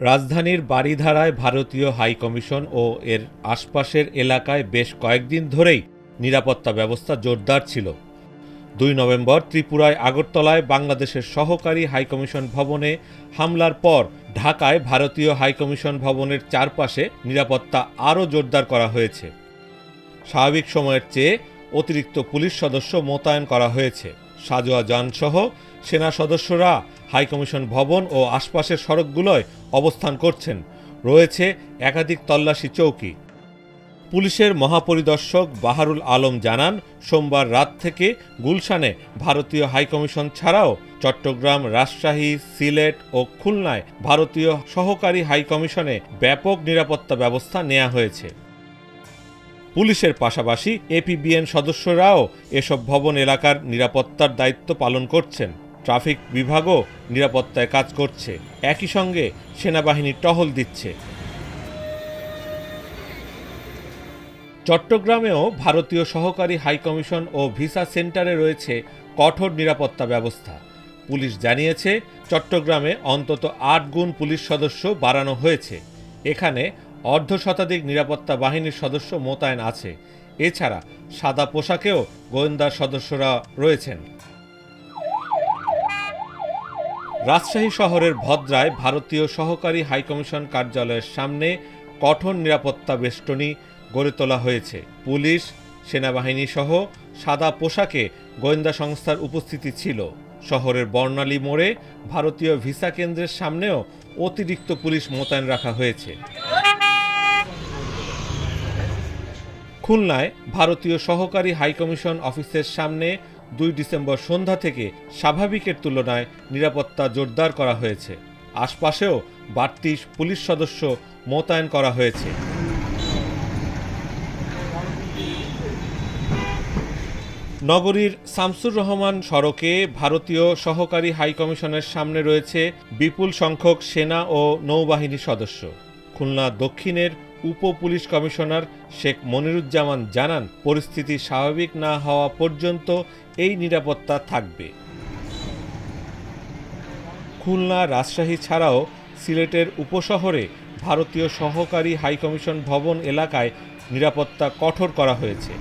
রাজধানীর বারিধারায় ভারতীয় হাইকমিশন ও এর আশপাশের এলাকায় বেশ কয়েকদিন ধরেই নিরাপত্তা ব্যবস্থা জোরদার ছিল। ২ নভেম্বর ত্রিপুরায় আগরতলায় বাংলাদেশের সহকারী হাইকমিশন ভবনে হামলার পর ঢাকায় ভারতীয় হাইকমিশন ভবনের চারপাশে নিরাপত্তা আরও জোরদার করা হয়েছে। স্বাভাবিক সময়ের চেয়ে অতিরিক্ত পুলিশ সদস্য মোতায়েন করা হয়েছে। সাজোয়া যানসহ সেনা সদস্যরা হাইকমিশন ভবন ও আশপাশের সড়কগুলোয় অবস্থান করছেন। রয়েছে একাধিক তল্লাশি চৌকি। পুলিশের মহাপরিদর্শক বাহারুল আলম জানান, সোমবার রাত থেকে গুলশানে ভারতীয় হাইকমিশন ছাড়াও চট্টগ্রাম, রাজশাহী, সিলেট ও খুলনায় ভারতীয় সহকারী হাইকমিশনে ব্যাপক নিরাপত্তা ব্যবস্থা নেওয়া হয়েছে। পুলিশের পাশাপাশি এপিবিএন সদস্যরাও এসব ভবন এলাকার নিরাপত্তার দায়িত্ব পালন করছেন। ট্রাফিক বিভাগও নিরাপত্তায় কাজ করছে। একই সঙ্গে সেনাবাহিনী টহল দিচ্ছে। চট্টগ্রামেও ভারতীয় সহকারী হাইকমিশন ও ভিসা সেন্টারে রয়েছে কঠোর নিরাপত্তা ব্যবস্থা। পুলিশ জানিয়েছে, চট্টগ্রামে অন্তত ৮ গুণ পুলিশ সদস্য বাড়ানো হয়েছে। এখানে অর্ধশতাধিক নিরাপত্তা বাহিনীর সদস্য মোতায়েন আছে। এছাড়া সাদা পোশাকেও গোয়েন্দা সদস্যরা রয়েছেন। রাজশাহী শহরের ভদ্রায় ভারতীয় সহকারী হাইকমিশন কার্যালয়ের সামনে কঠোর নিরাপত্তা বেষ্টনী গড়ে তোলা হয়েছে। পুলিশ, সেনাবাহিনী সহ সাদা পোশাকে গোয়েন্দা সংস্থার উপস্থিতি ছিল। শহরের বর্ণালী মোড়ে ভারতীয় ভিসা কেন্দ্রের সামনেও অতিরিক্ত পুলিশ মোতায়েন রাখা হয়েছে। খুলনায় ভারতীয় সহকারী হাইকমিশন অফিসের সামনে ২ ডিসেম্বর সন্ধ্যা থেকে স্বাভাবিকের তুলনায় নিরাপত্তা জোরদার করা হয়েছে। আশপাশেও বাড়তি পুলিশ সদস্য মোতায়েন করা হয়েছে। নগরীর শামসুর রহমান সড়কে ভারতীয় সহকারী হাইকমিশনের সামনে রয়েছে বিপুল সংখ্যক সেনা ও নৌবাহিনী সদস্য। খুলনা দক্ষিণের উপ পুলিশ কমিশনার শেখ মনিরুজ্জামান জানান, পরিস্থিতি স্বাভাবিক না হওয়া পর্যন্ত এই নিরাপত্তা থাকবে। খুলনা, রাজশাহী ছাড়াও সিলেটের উপশহরে ভারতীয় সহকারী হাইকমিশন ভবন এলাকায় নিরাপত্তা কঠোর করা হয়েছে।